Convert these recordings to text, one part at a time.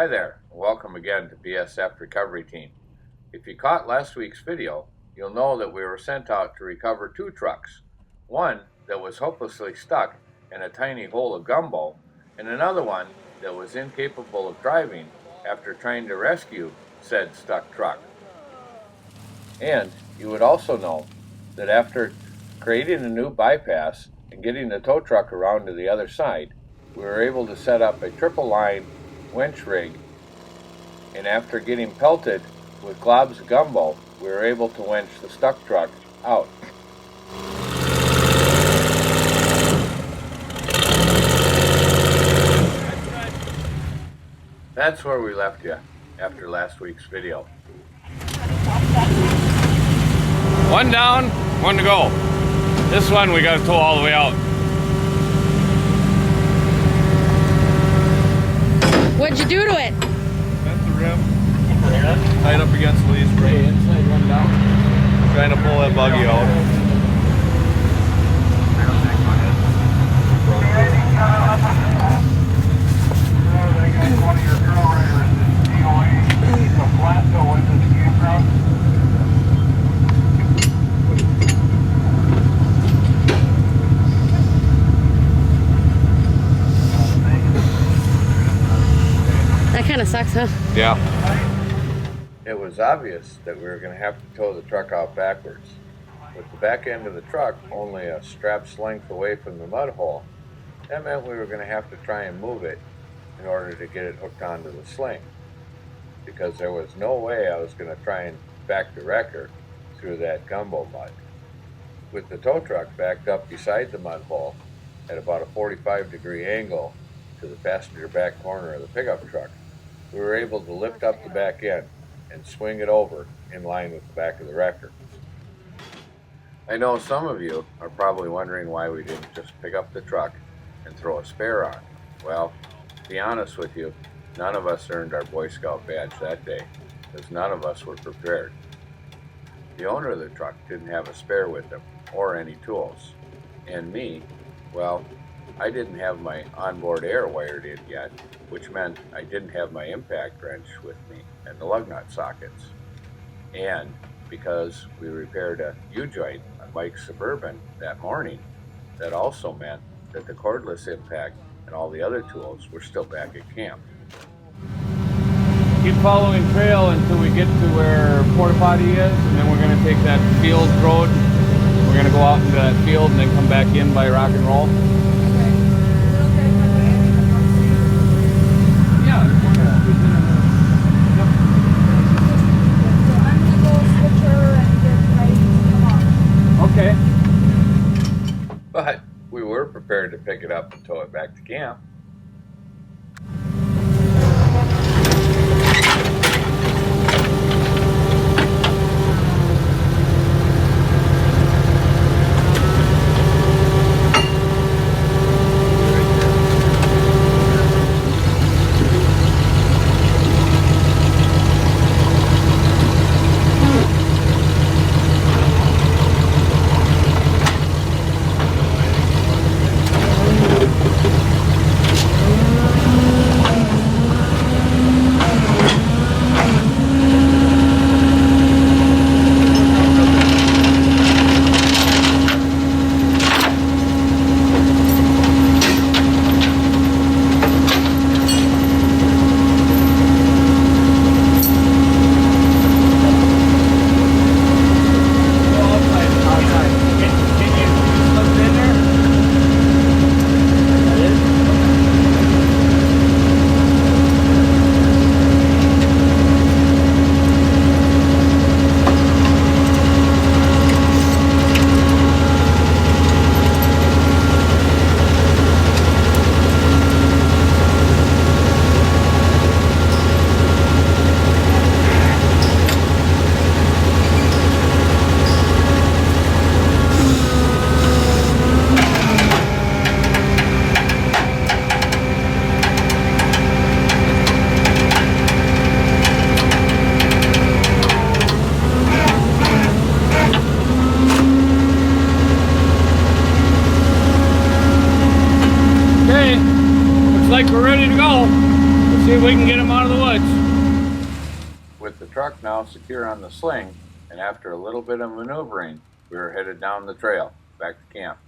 there, welcome again to BSF Recovery Team. If you caught last week's video, you'll know that we were sent out to recover two trucks. One that was hopelessly stuck in a tiny hole of gumbo, and another one that was incapable of driving after trying to rescue said stuck truck. And you would also know that after creating a new bypass and getting the tow truck around to the other side, we were able to set up a triple line winch rig, and after getting pelted with GLOBS gumbo, we were able to winch the stuck truck out. That's where we left you after last week's video. One down, one to go. This one we got to tow all the way out. What'd you do to it? Bent the rim, tied up against the lease rim. Inside one down. Trying to pull that buggy out. That kind of sucks, huh? Yeah. It was obvious that we were going to have to tow the truck out backwards. With the back end of the truck only a strap's length away from the mud hole, that meant we were going to have to try and move it in order to get it hooked onto the sling, because there was no way I was going to try and back the wrecker through that gumbo mud. With the tow truck backed up beside the mud hole at about a 45-degree angle to the passenger back corner of the pickup truck, we were able to lift up the back end and swing it over in line with the back of the wrecker. I know some of you are probably wondering why we didn't just pick up the truck and throw a spare on. Well, to be honest with you, none of us earned our Boy Scout badge that day, because none of us were prepared. The owner of the truck didn't have a spare with him or any tools. And me, well, I didn't have my onboard air wired in yet, which meant I didn't have my impact wrench with me and the lug nut sockets. And because we repaired a U-joint on Mike's Suburban that morning, that also meant that the cordless impact and all the other tools were still back at camp. Keep following trail until we get to where Porta Potty is, and then we're going to take that field road. We're going to go out into that field and then come back in by Rock and Roll. Okay. But we were prepared to pick it up and tow it back to camp. With the truck now secure on the sling, and after a little bit of maneuvering, we were headed down the trail, back to camp.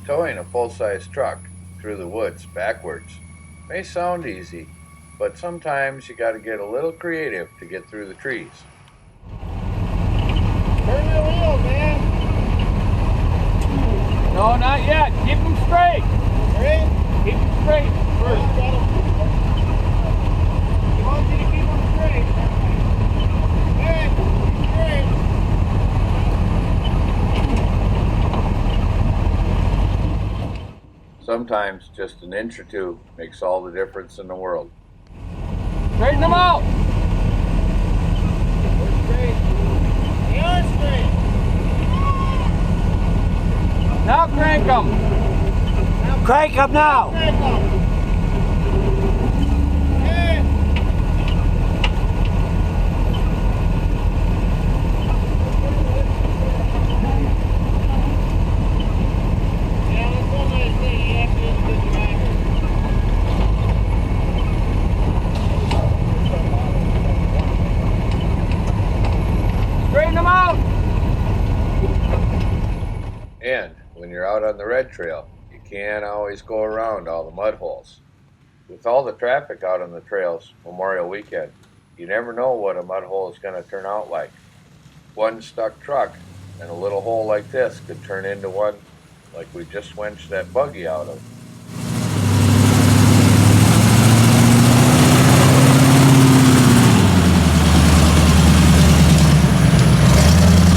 Towing a full-size truck through the woods backwards may sound easy, but sometimes you gotta get a little creative to get through the trees. Turn the wheel, man. No, not yet. Keep them straight. Straight? Keep them straight first. He wants you to keep them straight. Hey, straight. Sometimes just an inch or two makes all the difference in the world. Straighten them out. We're straight. They are straight. Now crank them. Crank them now. Crank them. Hey. Yeah, that's one nice thing. You have to use a good driver. Straighten them out. And when you're out on the red trail, you can't always go around all the mud holes. With all the traffic out on the trails Memorial Weekend, you never know what a mud hole is going to turn out like. One stuck truck and a little hole like this could turn into one like we just winched that buggy out of.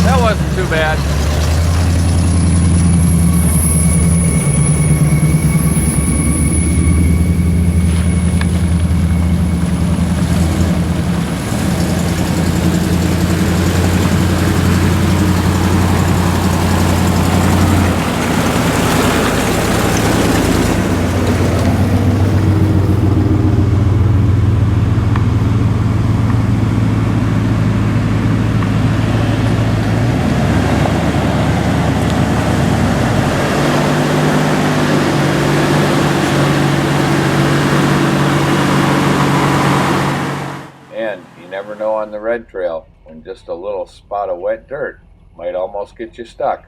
That wasn't too bad. And you never know on the red trail when just a little spot of wet dirt might almost get you stuck.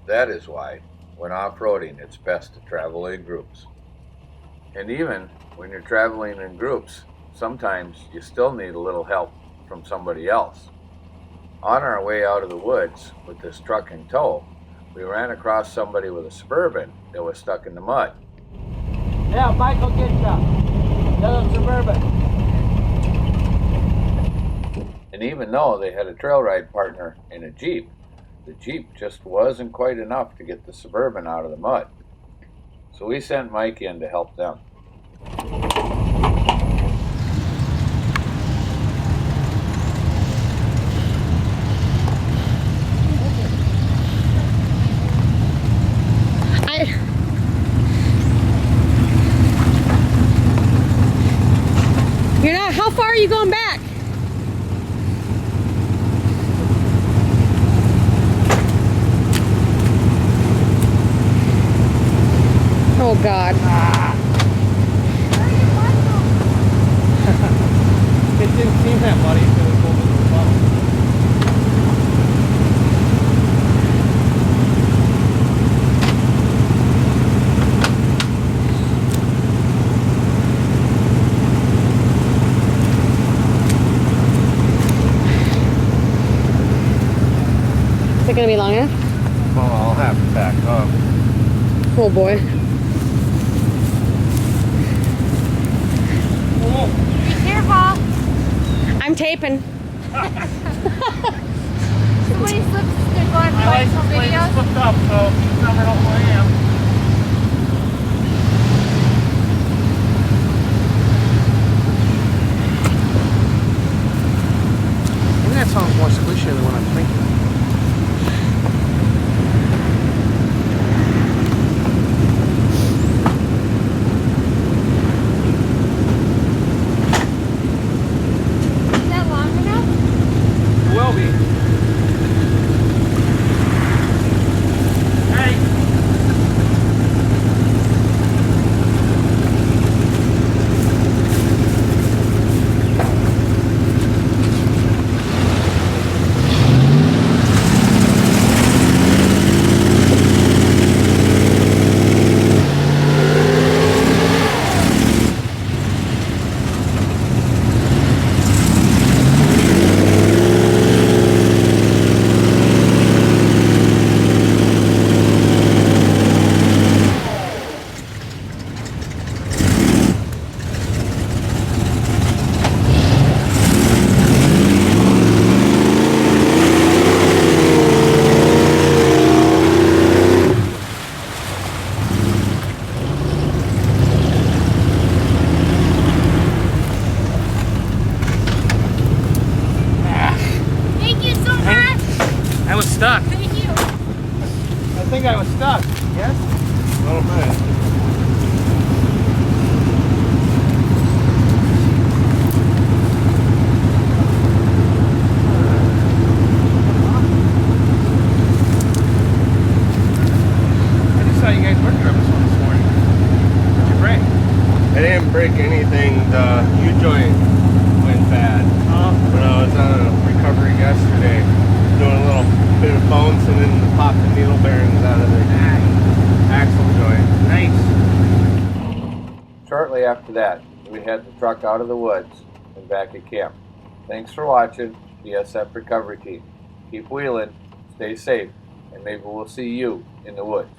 That is why, when off-roading, it's best to travel in groups. And even when you're traveling in groups, sometimes you still need a little help from somebody else. On our way out of the woods with this truck in tow, we ran across somebody with a Suburban that was stuck in the mud. Yeah, Mike will get you. Yellow Suburban. And even though they had a trail ride partner in a Jeep, the Jeep just wasn't quite enough to get the Suburban out of the mud. So we sent Mike in to help them. You're not. How far are you going back? Oh God. It didn't seem that muddy until we pulled into the puddle. it gonna be long enough? Well, I'll have to back up. Oh boy. Be careful. I'm taping. Somebody slips. They're going My to watch license some plate is videos. flipped up, so you never know who I am. Maybe that sounds more squishy than what I'm thinking. Is that long enough? It will be. Hey! Thank you so much. I was stuck. Thank you. I think I was stuck. Yes? A little bit. I just saw you guys working on this one this morning. What'd you break? I didn't break anything. The U-joint went bad. When I was on a recovery yesterday, doing a little bit of bones and then popped the needle bearings out of the axle joint. Nice. Shortly after that, we had the truck out of the woods and back at camp. Thanks for watching, BSF Recovery Team. Keep wheeling, stay safe, and maybe we'll see you in the woods.